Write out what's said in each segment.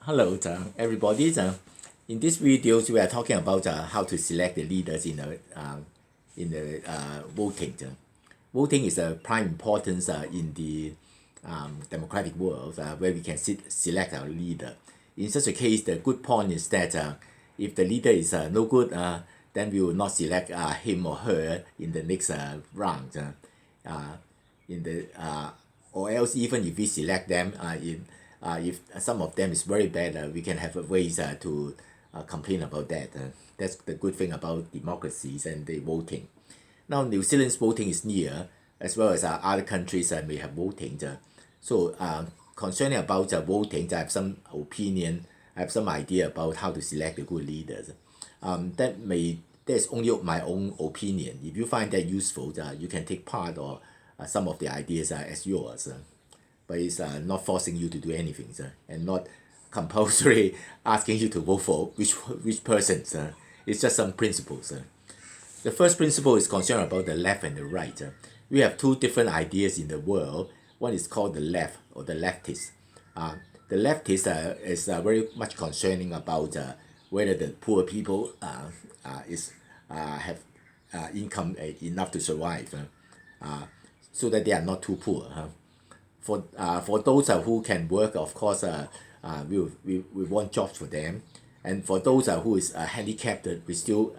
Hello, everybody. In this video, we are talking about how to select the leaders in the voting. Voting is a prime importance in the democratic world where we can select our leader. In such a case, the good point is that if the leader is no good, then we will not select him or her in the next round. In the or else even if we select them if some of them is very bad, we can have ways to complain about that. That's the good thing about democracies and the voting. Now, New Zealand's voting is near, as well as other countries may have voting. So, concerning about voting, I have some opinion, I have some idea about how to select the good leaders. That's only my own opinion. If you find that useful, you can take part or some of the ideas as yours. But it's not forcing you to do anything, and not compulsory asking you to vote for which person. It's just some principles. The first principle is concerned about the left and the right. We have two different ideas in the world. One is called the left or the leftist. The leftist is very much concerning about whether the poor people have income enough to survive, so that they are not too poor. For those who can work, of course, we want jobs for them. And for those who is handicapped, we still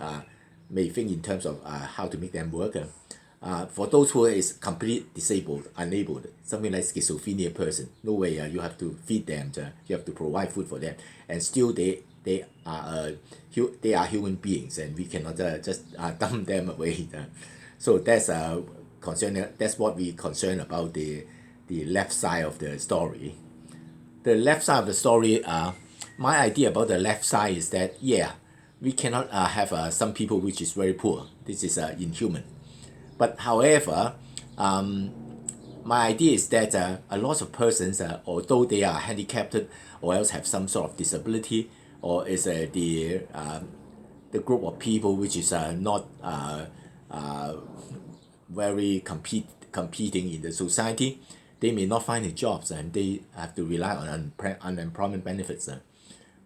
may think in terms of how to make them work. For those who is completely disabled, unable, something like schizophrenia person, no way, you have to feed them, you have to provide food for them, and still they are human beings, and we cannot just dump them away. So that's what we concern about the left side of the story. The left side of the story, my idea about the left side is that, yeah, we cannot have some people which is very poor. This is inhuman. But however, my idea is that a lot of persons, although they are handicapped or else have some sort of disability, or is the group of people which is not very competing in the society, they may not find the jobs and they have to rely on unemployment benefits.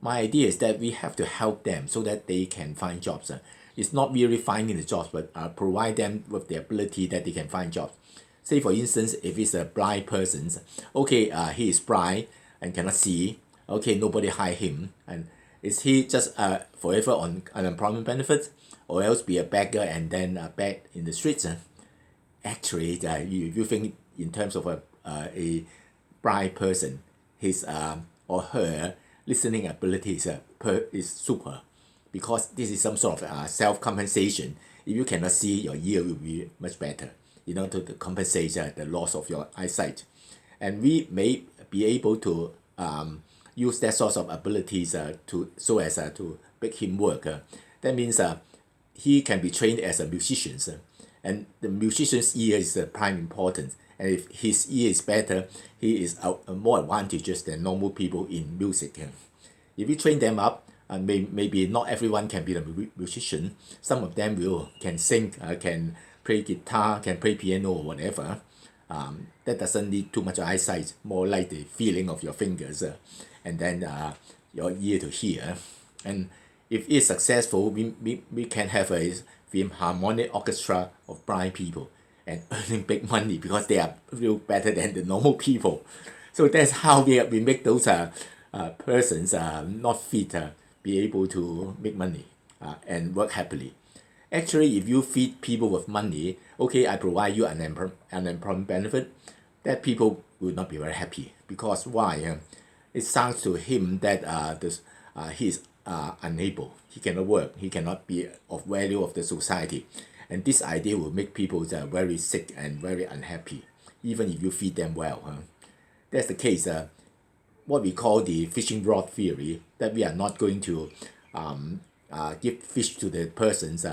My idea is that we have to help them so that they can find jobs. It's not merely finding the jobs, but provide them with the ability that they can find jobs. Say for instance, if it's a blind person, okay, he is blind and cannot see, okay, nobody hire him, and is he just forever on unemployment benefits, or else be a beggar and then beg in the streets? Actually, you think in terms of a blind person, his or her listening ability is super, because this is some sort of self-compensation. If you cannot see, your ear will be much better, to compensate the loss of your eyesight. And we may be able to use that sort of abilities to so as to make him work. That means he can be trained as a musician, and the musician's ear is the prime importance. And if his ear is better, he is more advantageous than normal people in music. If you train them up, maybe not everyone can be a musician. Some of them can sing, can play guitar, can play piano or whatever. That doesn't need too much eyesight, more like the feeling of your fingers and then your ear to hear. And if it's successful, we can have a philharmonic orchestra of blind people and earning big money because they are real better than the normal people. So that's how we make those persons not fit be able to make money and work happily. Actually, if you feed people with money, okay, I provide you an unemployment benefit, that people will not be very happy. Because why? It sounds to him that he is unable, he cannot work, he cannot be of value of the society. And this idea will make people very sick and very unhappy, even if you feed them well. That's the case. What we call the fishing rod theory, that we are not going to give fish to the persons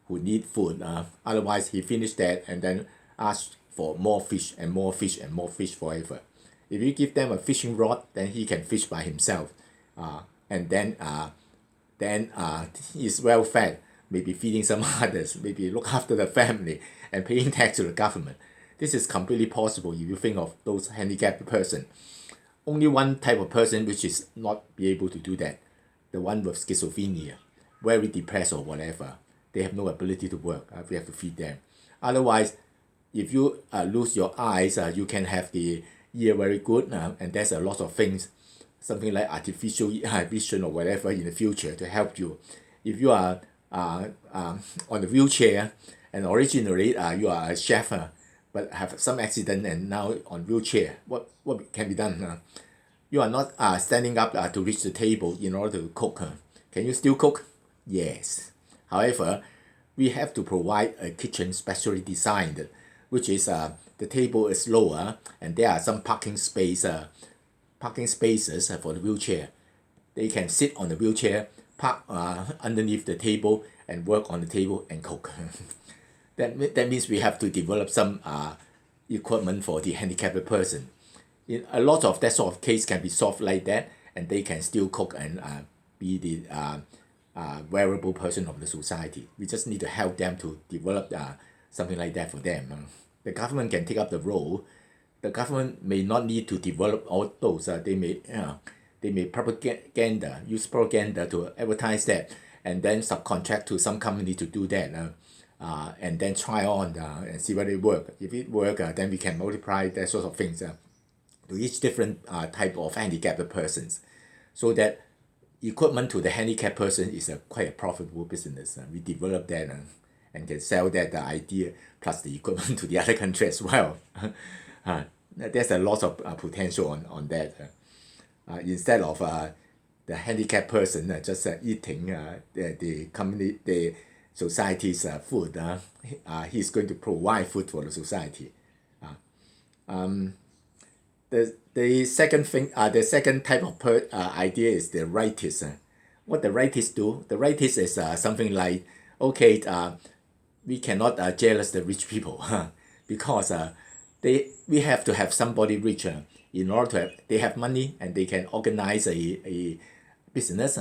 who need food. Otherwise, he finished that and then ask for more fish and more fish and more fish forever. If you give them a fishing rod, then he can fish by himself. And then he is well fed, maybe feeding some others, maybe look after the family and paying tax to the government. This is completely possible if you think of those handicapped person. only one type of person which is not be able to do that, the one with schizophrenia, very depressed or whatever. They have no ability to work. We have to feed them. Otherwise, if you lose your eyes, you can have the ear very good, and there's a lot of things, something like artificial vision or whatever in the future to help you. If you are on a wheelchair and originally you are a chef, but have some accident and now on wheelchair, what can be done? You are not standing up to reach the table in order to cook. Can you still cook? Yes. However, we have to provide a kitchen specially designed, which is the table is lower and there are some parking spaces for the wheelchair. They can sit on the wheelchair, park underneath the table and work on the table and cook. that means we have to develop some equipment for the handicapped person. A lot of that sort of case can be solved like that, and they can still cook and be the wearable person of the society. We just need to help them to develop something like that for them. The government can take up the role. The government may not need to develop all those. They may use propaganda to advertise that, and then subcontract to some company to do that, and then try on and see whether it works. If it works, then we can multiply that sort of things to each different type of handicapped persons, so that equipment to the handicapped person is quite a profitable business. We develop that and can sell that the idea plus the equipment to the other country as well. There's a lot of potential on that. Instead of the handicapped person just eating the society's food, he's going to provide food for the society. The second thing, the second type of idea is the rightists. What the rightists do? The rightists is something like, okay, we cannot jealous the rich people because we have to have somebody rich in order to they have money and they can organize a business,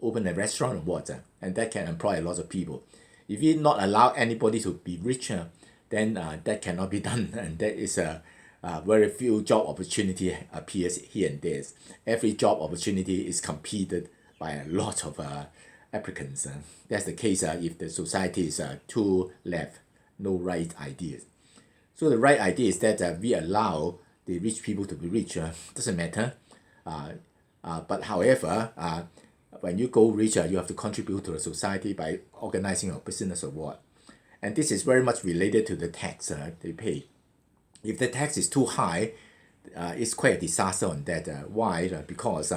open a restaurant or what, and that can employ a lot of people. If we not allow anybody to be richer, then that cannot be done, and that is very few job opportunity appears here and there. Every job opportunity is competed by a lot of applicants. That's the case if the society is too left, no right ideas. So the right idea is that we allow the rich people to be rich. Doesn't matter. But however, when you go richer, you have to contribute to the society by organizing your business or what. And this is very much related to the tax they pay. If the tax is too high, it's quite a disaster on that. Why? Because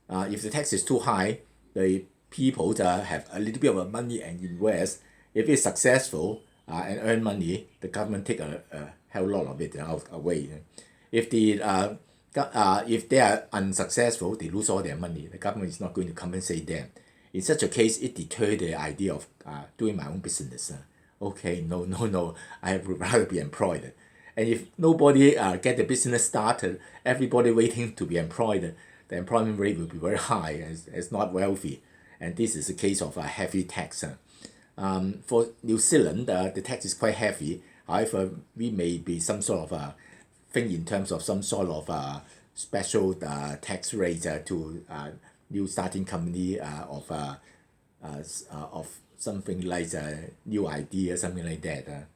if the tax is too high, the people have a little bit of money and invest. If it's successful and earn money, the government take a hell lot of it away. If they are unsuccessful, they lose all their money. The government is not going to compensate them. In such a case, it deters the idea of doing my own business. Okay, no, I would rather be employed. And if nobody get the business started, everybody waiting to be employed, the employment rate will be very high as it's not wealthy. And this is a case of a heavy tax. For New Zealand, the tax is quite heavy. However, we may be some sort of thing in terms of some sort of special tax rate to new starting company of something like new idea, something like that.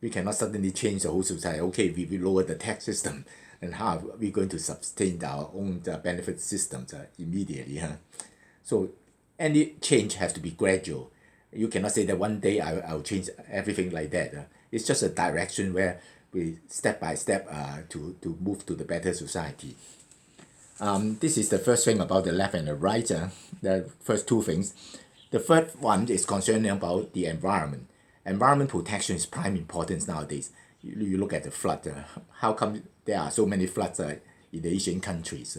We cannot suddenly change the whole society. Okay, we lower the tax system, and how are we going to sustain our own benefit systems immediately? So any change has to be gradual. You cannot say that one day I'll change everything like that. It's just a direction where we step by step to move to the better society. This is the first thing about the left and the right, the first two things. The third one is concerning about the environment. Environment protection is prime importance nowadays. You look at the flood. How come there are so many floods in the Asian countries?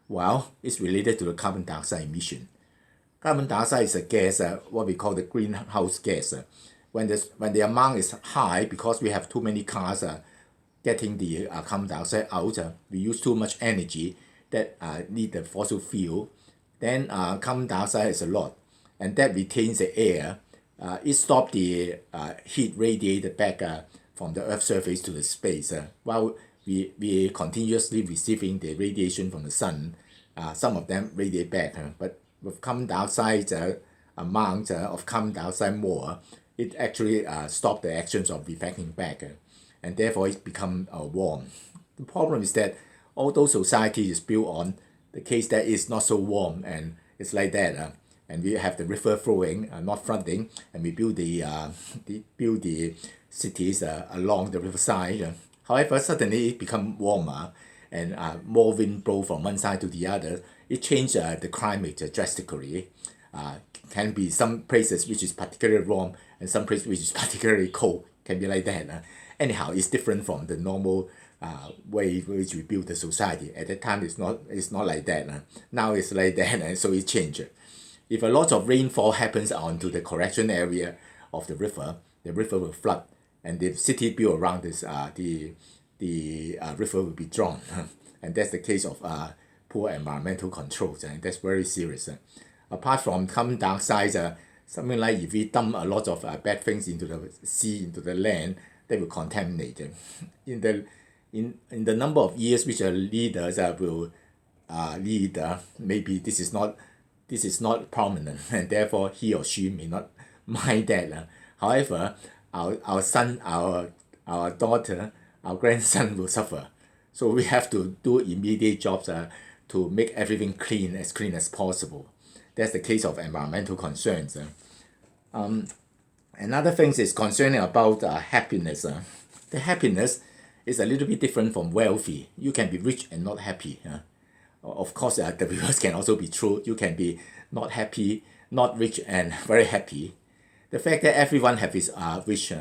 Well, it's related to the carbon dioxide emission. Carbon dioxide is a gas, what we call the greenhouse gas. When the amount is high, because we have too many cars getting the carbon dioxide out, we use too much energy that need the fossil fuel, then carbon dioxide is a lot, and that retains the air. It stops the heat radiated back from the Earth's surface to the space. While we continuously receiving the radiation from the sun. Some of them radiate back, but with carbon dioxide amount of carbon dioxide more, it actually stop the actions of reflecting back, and therefore it become warm. The problem is that although society is built on the case that it's not so warm and it's like that, and we have the river flowing, not flooding, and we build the cities along the riverside. However, suddenly it become warmer and more wind blow from one side to the other. It changed the climate drastically. Can be some places which is particularly warm and some places which is particularly cold. Can be like that. Anyhow, it's different from the normal way which we build the society. At that time, it's not like that. Now it's like that, and so it changed. If a lot of rainfall happens onto the correction area of the river will flood, and the city built around this, the river will be drowned. And that's the case of poor environmental controls, and that's very serious. Apart from carbon dioxide, something like if we dump a lot of bad things into the sea, into the land, they will contaminate. In the number of years which leaders will lead, maybe this is not prominent, and therefore he or she may not mind that. However, our son, our daughter, our grandson will suffer. So we have to do immediate jobs to make everything clean as possible. That's the case of environmental concerns. Another thing is concerning about happiness. The happiness is a little bit different from wealthy. You can be rich and not happy. Of course, the reverse can also be true. You can be not happy, not rich, and very happy. The fact that everyone have his wish.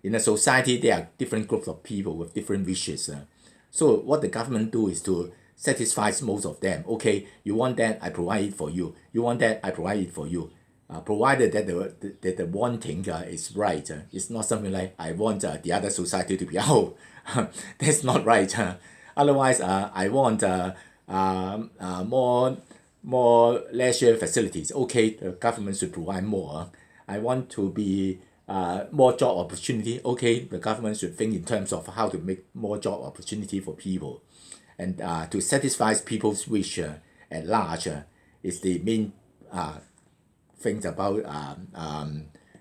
In a society, there are different groups of people with different wishes. So what the government do is to satisfy most of them. Okay, you want that, I provide it for you. You want that, I provide it for you. Provided that the wanting is right. It's not something like I want the other society to be out. That's not right. Otherwise, I want more leisure facilities. Okay, the government should provide more. I want to be more job opportunity. Okay, the government should think in terms of how to make more job opportunity for people, and to satisfy people's wish at large is the main things about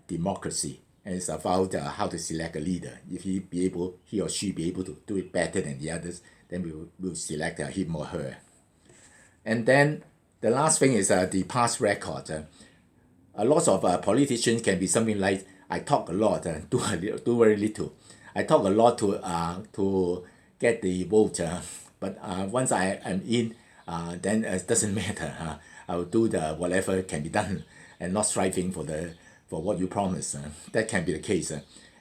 democracy, and it's about how to select a leader. If he or she be able to do it better than the others, then we'll select him or her. And then the last thing is the past record. A lot of politicians can be something like, I talk a lot, do very little. I talk a lot to get the vote, but once I am in, then it doesn't matter. I will do the whatever can be done, and not striving for what you promise. That can be the case,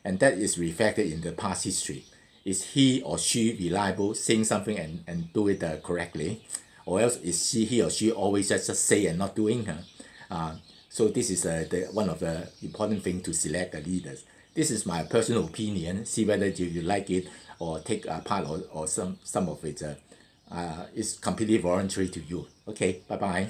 and that is reflected in the past history. Is he or she reliable, saying something and do it correctly, or else is he or she always just say and not doing? So this is one of the important things to select the leaders. This is my personal opinion. See whether you like it or take part or some of it. It's completely voluntary to you. Okay, bye-bye.